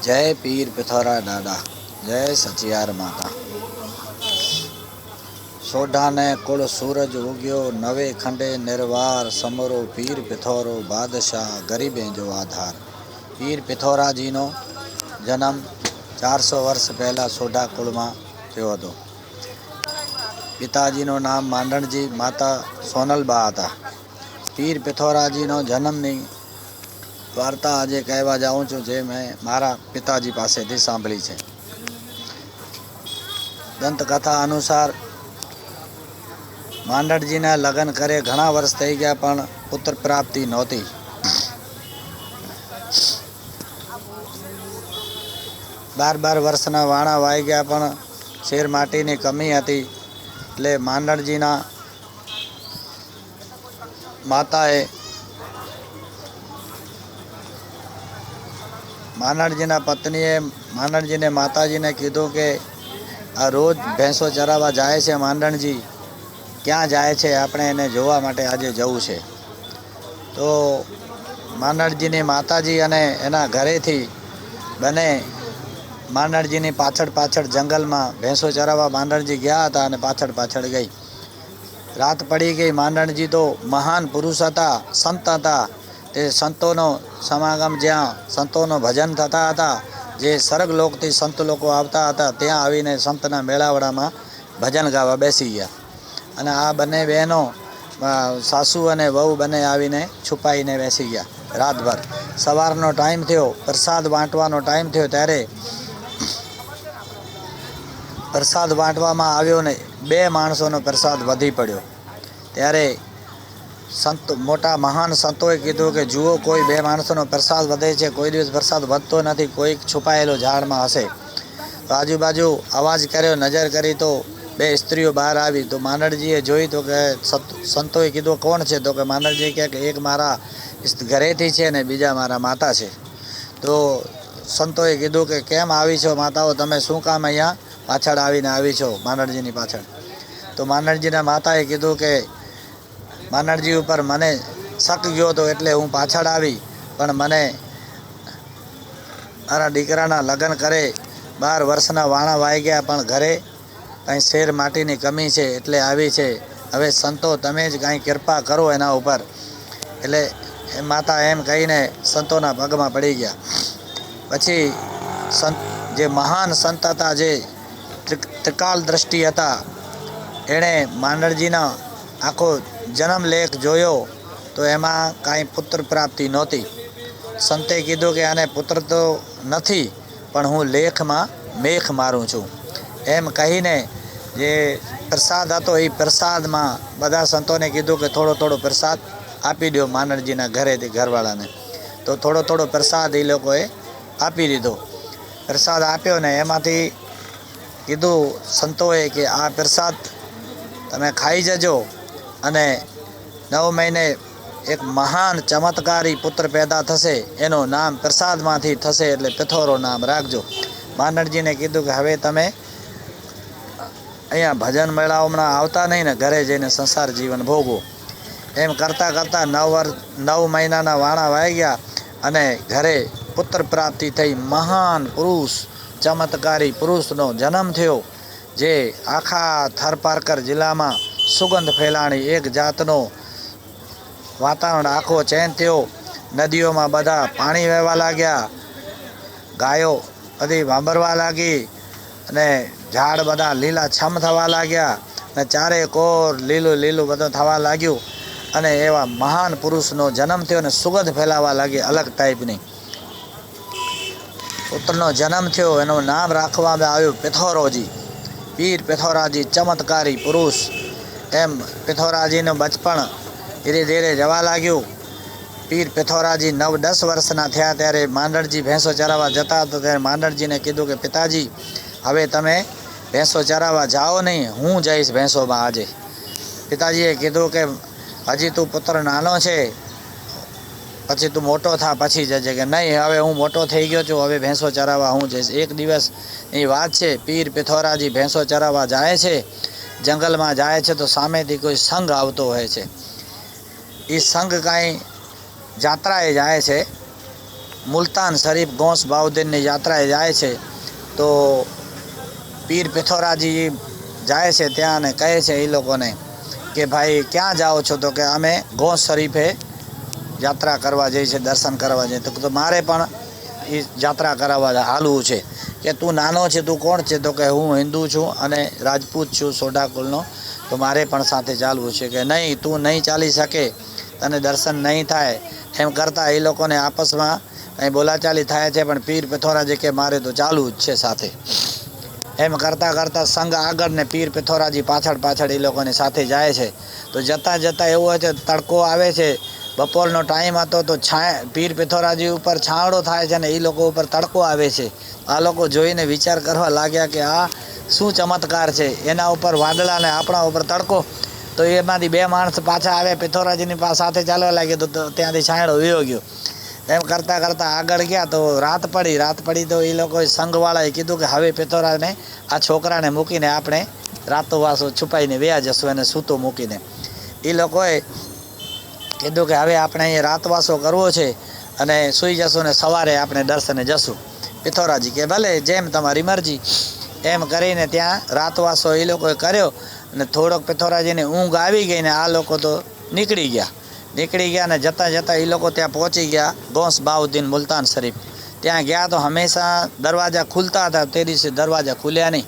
जय पीर पिथौरा डाडा, जय सचियार माता। सोढ़ा ने कुड़ सूरज उग्यो, नवे खंडे निर्वार समरो पीर पिथौरो बादशाह गरीबें जो आधार। पीर पिथौरा जी नो जन्म 400 वर्ष पहला सोढ़ा कुड़ में थयो हतो। पिताजी नो नाम मांडण जी, माता सोनलबा था। पीर पिथौरा जी नो जन्मनी वार्ता आज कहवा जाऊँ छूँ, जे मैं मारा पिताजी पासेथी सांभળી છે। दंतकथा अनुसार मांडणजी ने लग्न करे घणा वर्ष थई गया पण पुत्र प्राप्ति नहोती। 12 वर्षना वाणा वाई गया पण શેર માટીની કમી હતી એટલે માંડણજીના માતાએ માંડણજીના પત્નીએ માંડણજીને માતાજીને કીધું કે આ રોજ ભેંસો ચરાવવા જાય છે માંડણજી, ક્યાં જાય છે, આપણે એને જોવા માટે આજે જવું છે। તો માંડણજીની માતાજી અને એના ઘરેથી બને માંડણજીની પાછળ જંગલમાં ભેંસો ચરાવવા માંડણજી ગયા હતા અને પાછળ ગઈ। રાત પડી ગઈ। માંડણજી તો મહાન પુરુષ હતા, સંત હતા। તે સંતોનો સમાગમ જ્યાં સંતોનો ભજન થતા હતા, જે સ્વર્ગલોકથી સંત લોકો આવતા હતા, ત્યાં આવીને સંતના મેળાવડામાં ભજન ગાવા બેસી ગયા। અને આ બંને બહેનો સાસુ અને વહુ બંને આવીને છુપાઈને બેસી ગયા રાતભર। સવારનો ટાઈમ થયો, પ્રસાદ વાંટવાનો ટાઈમ થયો, ત્યારે प्रसाद वाँटवामां आव्यो ने 2 माणसोनो प्रसाद वधी पड्यो। त्यारे संत मोटा महान संतोए कीधुं के जुओ कोई 2 माणसोनो प्रसाद वधे छे, कोई दिवस प्रसाद वधतो नथी, कोई छुपायेलो झाड़मां हशे। तो आजूबाजू अवाज कर्यो, नजर करी तो 2 स्त्रीओ बहार आवी। तो मांडणजीए जोई तो के संतोए कीधुं कोण छे? तो के मांडणजीए कहे के एक मारा घरेथी छे ने बीजा मारा माता छे। तो संतोए कीधुं के केम आवी छो माताओ, तमे शुं काम अहींया पाछळ आवीने आवी छो मांडणजीनी पाछळ? तो मांडणजीना माताए कीधुं के मांडणजी उपर मने शक गयो तो एटले हूँ पाछळ आवी, पण मने मारा दीकराना लग्न करे 12 वर्षना वाणा वाई गया, पण घरे कई શેર माटीनी कमी छे एटले आवी छे। हवे संतो तमे ज कई कृपा करो एना उपर। एटले माता एम कहीने संतोना पगमां पड़ी गया। पछी संत जे महान संत हता, जे त्रिकाल दृष्टि हता, एणे मांडणजीना आखो जन्म लेख जोयो तो एमां कांई पुत्र प्राप्ति नहोती। संते कीधुं के आने पुत्र तो नथी, पण हूँ लेखमां मेख मारूं छूं। एम कहीने जे प्रसाद हतो ए प्रसादमां बधा संतोने कीधुं के थोड़ो थोड़ो प्रसाद आपी दो मांडणजीना घरेथी घरवाळाने। तो थोड़ो थोड़ो प्रसाद ए लोकोए आपी दीधो। प्रसाद आप्यो ने एमांथी कीधुं संतोए के आ प्रसाद तमे खाई जजो अने 9 महीने एक महान चमत्कारी पुत्र पैदा थशे, एनो नाम प्रसादमांथी थशे एटले पिथौरो नाम राखजो। मांडणजीने कीधुं के हवे तमे अहींया भजन मेळाओमां आवता नहीं ने, घरे जईने संसार जीवन भोगवो। एम करता करता 9 महीनाना वाणा वाई गया अने घरे पुत्र प्राप्ति थई। महान पुरुष, चमत्कारी पुरुषनो जन्म थयो, जे आखा थरपारकर जिल्लामां सुगंध फैलाणी। एक जातनो वातावरण आखो चेन थयो। नदीओमां बधा पाणी वहेवा लाग्या, गायो बधी वांभरवा लागी अने झाड़ बधा लीला छम थवा लाग्या अने चारे कोर लीलू लीलू बधुं थवा लाग्युं। अने एवा महान पुरुषनो जन्म थयो अने सुगंध फैलावा लागी अलग टाइपनी। पुत्रनो जन्म थयो, एनुं नाम राखवामां आव्युं पिथौरोजी। पीर पिथौराजी चमत्कारी पुरुष। एम पिथौराजीनो बचपण धीरे धीरे जवा लाग्युं। पीर पिथौराजी 9-10 वर्षना थया त्यारे मांडणजी भैंसो चराववा जता हता, त्यारे मांडणजीने कीधुं के पिताजी हवे तमे भैंसो चराववा जाओ नहीं, हूँ जईश भैंसोमां आजे। पिताजीए कीधुं के हजी तू पुत्र नानो छे, पछी तू मोटो था पछी जजे। के नहीं, हवे हूँ मोटो थई गयो छुं, हवे भैंसो चराववा हूँ जईश। एक दिवसनी वात छे, पीर पिथौराजी भैंसो चराववा जाए छे, जंगलमां जाए छे तो सामेथी कोई संघ आवतो होय छे। ई संघ कांई जात्राए जाए छे મુલતાન શરીફ ગોસ બાઉદ્દીનની યાત્રાએ જાય છે તો પીર પિથોરાજી જાય છે ત્યાં અને કહે છે એ લોકોને કે ભાઈ ક્યાં જાઓ છો? તો કે અમે ગોસ શરીફે યાત્રા કરવા જઈએ છીએ, દર્શન કરવા જઈએ. તો મારે પણ એ યાત્રા કરાવવા હાલવું છે. કે તું નાનો છે, તું કોણ છે? તો કે હું હિન્દુ છું અને રાજપૂત છું સોઢા કુલનો, તો મારે પણ સાથે ચાલવું છે. કે નહીં, તું નહીં ચાલી શકે, તને દર્શન નહીં થાય. એમ કરતાં એ લોકોને આપસમાં અહીં બોલાચાલી થાય છે, પણ પીર પિથોરાજી કે મારે તો ચાલવું જ છે સાથે. એમ કરતાં કરતાં સંઘ આગળ ને પીર પિથોરાજી પાછળ પાછળ એ લોકોની સાથે જાય છે. તો જતાં જતાં એવું હોય છે, તડકો આવે છે, બપોરનો ટાઈમ હતો, તો પીર પિથોરાજી ઉપર છાંયડો થાય છે અને એ લોકો ઉપર તડકો આવે છે. આ લોકો જોઈને વિચાર કરવા લાગ્યા કે આ શું ચમત્કાર છે, એના ઉપર વાદળા ને આપણા ઉપર તડકો. તો એમાંથી બે માણસ પાછા આવે, પિથોરાજીની સાથે ચાલવા લાગ્યો, તો ત્યાંથી છાંયડો વયો ગયો. એમ કરતાં કરતાં આગળ ગયા તો રાત પડી. તો એ લોકોએ સંઘવાળાએ કીધું કે હવે પિથોરાને આ છોકરાને મૂકીને આપણે રાતો વાસો છુપાઈને વ્યા જશું, એને સૂતો મૂકીને. એ લોકોએ કીધું કે હવે આપણે અહીંયા રાતવાસો કરવો છે અને સૂઈ જશું ને સવારે આપણે દર્શને જશું. પિથોરાજી કે ભલે, જેમ તમારી મરજી. એમ કરીને ત્યાં રાતવાસો એ લોકોએ કર્યો અને થોડોક પિથોરાજીને ઊંઘ આવી ગઈ ને આ લોકો તો નીકળી ગયા ને જતાં એ લોકો ત્યાં પહોંચી ગયા ગોસ બાઉદ્દીન મુલતાન શરીફ. ત્યાં ગયા તો હંમેશા દરવાજા ખુલતા હતા, તે દિવસે દરવાજા ખુલ્યા નહીં.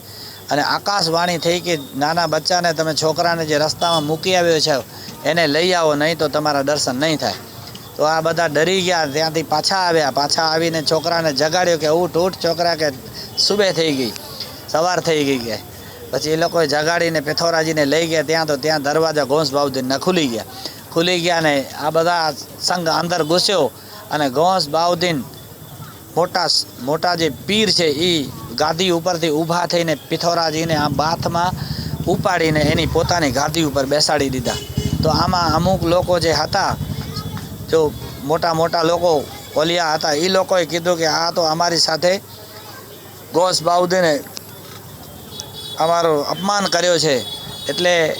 અને આકાશવાણી થઈ કે નાના બચ્ચાને, તમે છોકરાને જે રસ્તામાં મૂકી આવ્યો છે એને લઈ આવો, નહીં તો તમારા દર્શન નહીં થાય. તો આ બધા ડરી ગયા, ત્યાંથી પાછા આવ્યા. પાછા આવીને છોકરાને જગાડ્યો કે ઊઠ છોકરા, કે સુબહ થઈ ગઈ, સવાર થઈ ગઈ. કે પછી એ લોકોએ જગાડીને પિથોરાજીને લઈ ગયા ત્યાં. તો ત્યાં દરવાજા ગોસ બાઉદ્દીનના ખુલી ગયા ને આ બધા સંઘ અંદર ઘૂસ્યો અને ગોસ બાઉદ્દીન મોટા જે પીર છે એ ગાદી ઉપરથી ઊભા થઈને પિથોરાજીને આ બાથમાં ઉપાડીને એની પોતાની ગાદી ઉપર બેસાડી દીધા. તો આમાં અમુક લોકો જે હતા, જો મોટા લોકો ઓલિયા હતા, એ લોકોએ કીધું કે આ તો અમારી સાથે ગોસ બાઉદ્દીને અમારો અપમાન કર્યો છે. એટલે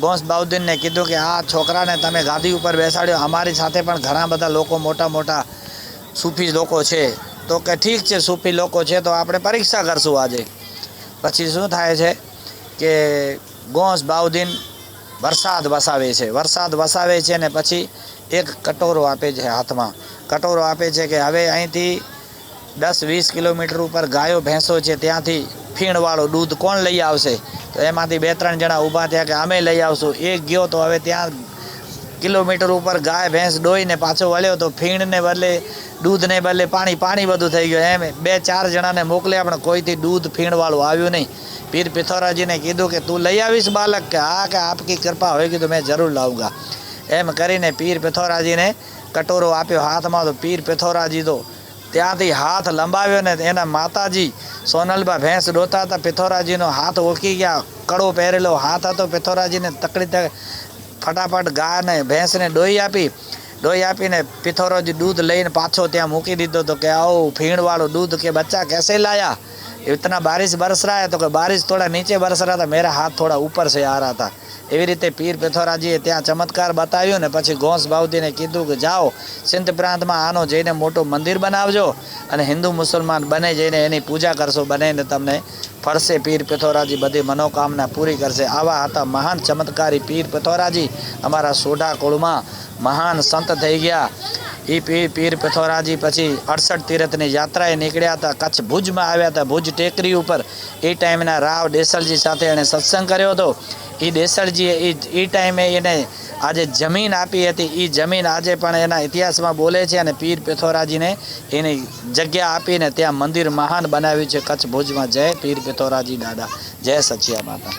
ગોસ બાઉદ્દીનને કીધું કે આ છોકરાને તમે ગાદી ઉપર બેસાડ્યો, અમારી સાથે પણ ઘણા બધા લોકો મોટા સૂફી લોકો છે. તો કે ઠીક છે, સૂફી લોકો છે તો આપણે પરીક્ષા કરશું આજે. પછી શું થાય છે કે ગોસ બાઉદ્દીન વરસાદ વસાવે છે ને પછી એક કટોરો આપે છે હાથમાં. કટોરો આપે છે કે હવે અહીંથી 10-20 કિલોમીટર ઉપર ગાયો ભેંસો છે, ત્યાંથી ફીણવાળું દૂધ કોણ લઈ આવશે? તો એમાંથી 2-3 જણા ઊભા થયા કે અમે લઈ આવશું. એક ગયો તો હવે ત્યાં કિલોમીટર ઉપર ગાય ભેંસ ડોઈને પાછો વળ્યો તો ફીણને બદલે, દૂધને બદલે પાણી બધું થઈ ગયું. એમ 2-4 જણાને મોકલ્યા પણ કોઈથી દૂધ ફીણવાળું આવ્યું નહીં. પીર પિથોરાજીને કીધું કે તું લઈ આવીશ બાલક? કે હા, કે આપકી કૃપા હોયગી તો મેં જરૂર લાઉંગા. એમ કરીને પીર પિથોરાજીને કટોરો આપ્યો હાથમાં. તો પીર પિથોરાજી તો ત્યાંથી હાથ લંબાવ્યો ને એના માતાજી સોનલબા ભેંસ ડોતા હતા. પિથોરાજીનો હાથ ઓળખી ગયા, કડો પહેરેલો હાથ હતો. પિથોરાજીને તકડી ફટાફટ ગાયને ભેંસને ડોઈ આપીને પિથોરાજી દૂધ લઈને પાછો ત્યાં મૂકી દીધો. તો કે આવો ફીણવાળું દૂધ, કે બચ્ચા कैसे लाया? इतना बारिश बरस रहा है? तो कि बारिश थोड़ा नीचे बरस रहा था, मेरा हाथ थोड़ा ऊपर से आ रहा था. એવી રીતે પીર પિથોરાજીએ ત્યાં ચમત્કાર બતાવ્યો ને પછી ગોસ બાઉદ્દીને કીધું કે જાઓ સિંધ પ્રાંતમાં આનો જઈને મોટું મંદિર બનાવજો અને હિન્દુ મુસલમાન બને જઈને એની પૂજા કરશો, બનેને તમને ફરશે. પીર પિથોરાજી બધી મનોકામના પૂરી કરશે. આવા હતા મહાન ચમત્કારી પીર પિથોરાજી. અમારા સોઢા કુળમાં મહાન સંત થઈ ગયા. એ પીર પિથોરાજી પછી 68 તીર્થની યાત્રાએ નીકળ્યા હતા. કચ્છ ભુજમાં આવ્યા હતા. ભુજ ટેકરી ઉપર એ ટાઈમના રાવ દેસલજી સાથે એણે સત્સંગ કર્યો હતો. એ દેસળજીએ એ ટાઈમે એને આજે જમીન આપી હતી. એ જમીન આજે પણ એના ઇતિહાસમાં બોલે છે અને પીર પિથોરાજીને એની જગ્યા આપીને ત્યાં મંદિર મહાન બનાવ્યું છે કચ્છ ભુજમાં. જય પીર પિથોરાજી દાદા, જય સચિયા માતા.